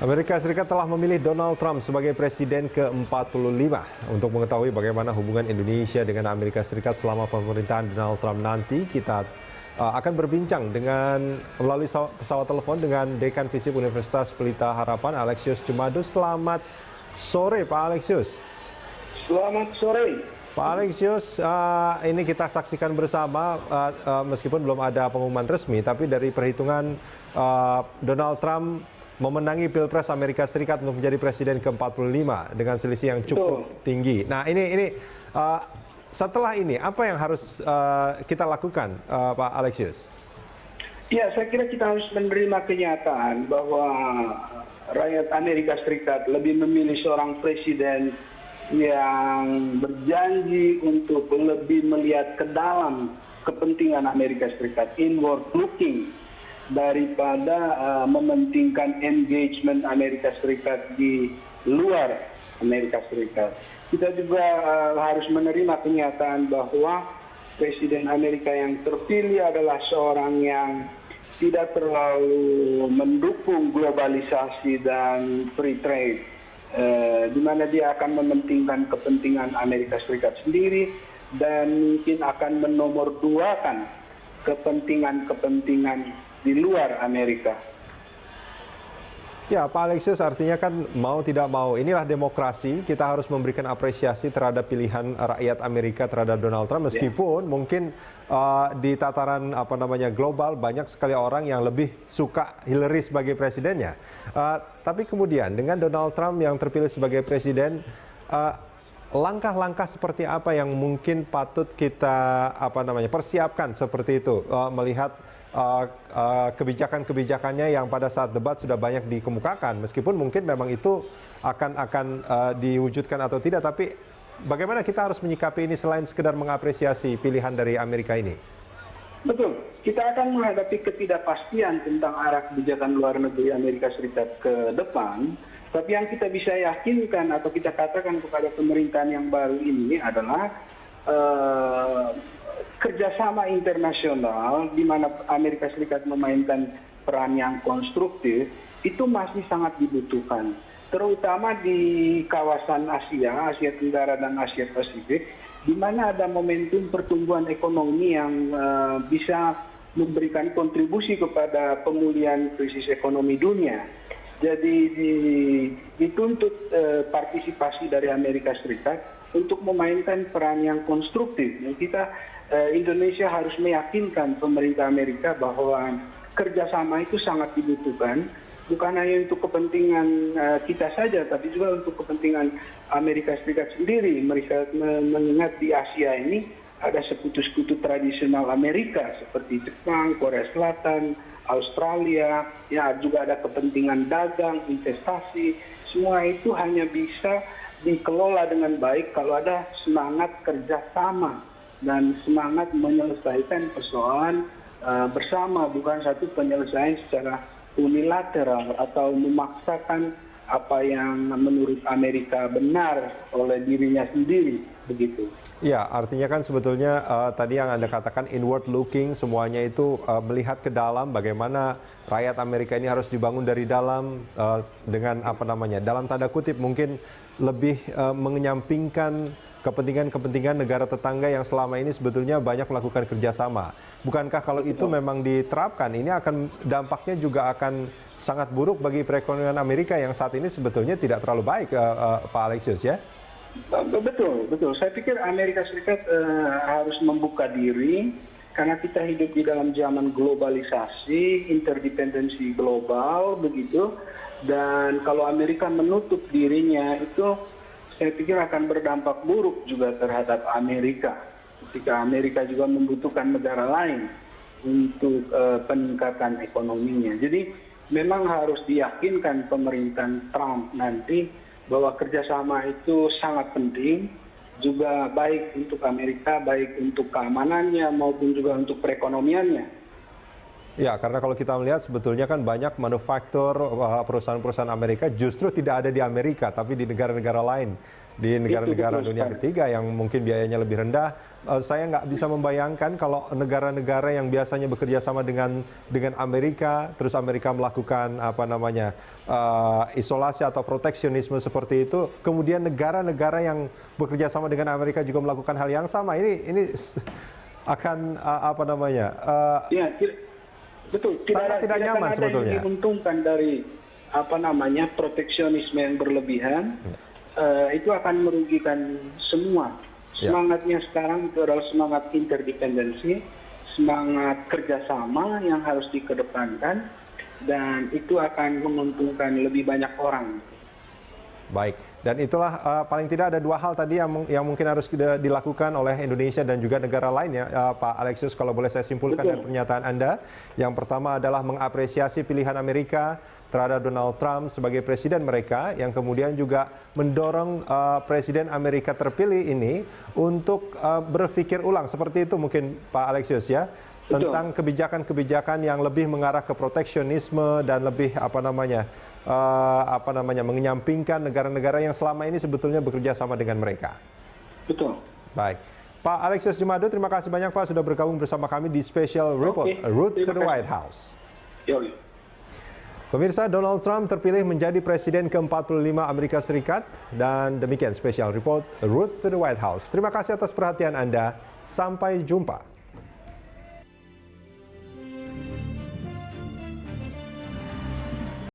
Amerika Serikat telah memilih Donald Trump sebagai presiden ke-45. Untuk mengetahui bagaimana hubungan Indonesia dengan Amerika Serikat selama pemerintahan Donald Trump nanti, kita akan berbincang melalui pesawat telepon dengan Dekan Fisip Universitas Pelita Harapan, Alexius Jumadus. Selamat sore, Pak Alexius. Selamat sore. Pak Alexius, ini kita saksikan bersama, meskipun belum ada pengumuman resmi, tapi dari perhitungan Donald Trump memenangi Pilpres Amerika Serikat untuk menjadi presiden ke-45 dengan selisih yang cukup tinggi. Nah, ini setelah ini apa yang harus kita lakukan, Pak Alexius? Ya, saya kira kita harus menerima kenyataan bahwa rakyat Amerika Serikat lebih memilih seorang presiden yang berjanji untuk lebih melihat ke dalam kepentingan Amerika Serikat, inward looking, daripada mementingkan engagement Amerika Serikat di luar Amerika Serikat. Kita juga harus menerima kenyataan bahwa Presiden Amerika yang terpilih adalah seorang yang tidak terlalu mendukung globalisasi dan free trade, di mana dia akan mementingkan kepentingan Amerika Serikat sendiri dan mungkin akan menomorduakan kepentingan-kepentingan di luar Amerika. Ya, Pak Alexius, artinya kan mau tidak mau, inilah demokrasi, kita harus memberikan apresiasi terhadap pilihan rakyat Amerika terhadap Donald Trump, meskipun mungkin di tataran global banyak sekali orang yang lebih suka Hillary sebagai presidennya. Tapi kemudian dengan Donald Trump yang terpilih sebagai presiden, langkah-langkah seperti apa yang mungkin patut kita persiapkan seperti itu, melihat kebijakan-kebijakannya yang pada saat debat sudah banyak dikemukakan, meskipun mungkin memang itu akan diwujudkan atau tidak, tapi bagaimana kita harus menyikapi ini selain sekedar mengapresiasi pilihan dari Amerika ini? Betul, kita akan menghadapi ketidakpastian tentang arah kebijakan luar negeri Amerika Serikat ke depan, tapi yang kita bisa yakinkan atau kita katakan kepada pemerintahan yang baru ini adalah kerjasama internasional di mana Amerika Serikat memainkan peran yang konstruktif itu masih sangat dibutuhkan, terutama di kawasan Asia Tenggara dan Asia Pasifik, di mana ada momentum pertumbuhan ekonomi yang bisa memberikan kontribusi kepada pemulihan krisis ekonomi dunia. Jadi dituntut partisipasi dari Amerika Serikat untuk memainkan peran yang konstruktif. Indonesia harus meyakinkan pemerintah Amerika bahwa kerjasama itu sangat dibutuhkan, bukan hanya untuk kepentingan kita saja, tapi juga untuk kepentingan Amerika Serikat sendiri. Mereka mengingat di Asia ini ada sekutu-sekutu tradisional Amerika seperti Jepang, Korea Selatan, Australia, ya juga ada kepentingan dagang, investasi. Semua itu hanya bisa dikelola dengan baik kalau ada semangat kerjasama dan semangat menyelesaikan persoalan bersama, bukan satu penyelesaian secara unilateral atau memaksakan apa yang menurut Amerika benar oleh dirinya sendiri, begitu. Ya, artinya kan sebetulnya tadi yang Anda katakan inward looking, semuanya itu melihat ke dalam, bagaimana rakyat Amerika ini harus dibangun dari dalam, dengan dalam tanda kutip mungkin lebih menyampingkan kepentingan-kepentingan negara tetangga yang selama ini sebetulnya banyak melakukan kerjasama. Bukankah kalau itu memang diterapkan, ini dampaknya juga akan sangat buruk bagi perekonomian Amerika yang saat ini sebetulnya tidak terlalu baik, Pak Alexius, ya? Betul. Saya pikir Amerika Serikat harus membuka diri, karena kita hidup di dalam zaman globalisasi, interdependensi global, begitu. Dan kalau Amerika menutup dirinya itu, saya pikir akan berdampak buruk juga terhadap Amerika. Ketika Amerika juga membutuhkan negara lain untuk peningkatan ekonominya. Jadi memang harus diyakinkan pemerintahan Trump nanti bahwa kerjasama itu sangat penting, juga baik untuk Amerika, baik untuk keamanannya maupun juga untuk perekonomiannya. Ya, karena kalau kita melihat sebetulnya kan banyak manufaktur perusahaan-perusahaan Amerika justru tidak ada di Amerika, tapi di negara-negara lain, di negara-negara dunia ketiga yang mungkin biayanya lebih rendah. Saya nggak bisa membayangkan kalau negara-negara yang biasanya bekerja sama dengan Amerika, terus Amerika melakukan isolasi atau proteksionisme seperti itu, kemudian negara-negara yang bekerja sama dengan Amerika juga melakukan hal yang sama. Ini akan Ya, betul, tidak nyaman ada sebetulnya. yang diuntungkan dari proteksionisme yang berlebihan. Itu akan merugikan semua. Semangatnya sekarang itu adalah semangat interdependensi, semangat kerjasama yang harus dikedepankan, dan itu akan menguntungkan lebih banyak orang. Baik, dan itulah paling tidak ada dua hal tadi yang mungkin harus dilakukan oleh Indonesia dan juga negara lain ya, Pak Alexius, kalau boleh saya simpulkan dari pernyataan Anda. Yang pertama adalah mengapresiasi pilihan Amerika terhadap Donald Trump sebagai presiden mereka, yang kemudian juga mendorong presiden Amerika terpilih ini untuk berpikir ulang, seperti itu mungkin Pak Alexius ya, tentang kebijakan-kebijakan yang lebih mengarah ke proteksionisme dan lebih menyampingkan negara-negara yang selama ini sebetulnya bekerja sama dengan mereka. Betul. Baik. Pak Alexius Jumadu, terima kasih banyak Pak sudah bergabung bersama kami di Special Report, Route to the White House. Pemirsa, Donald Trump terpilih menjadi Presiden ke-45 Amerika Serikat, dan demikian Special Report, Route to the White House. Terima kasih atas perhatian Anda. Sampai jumpa.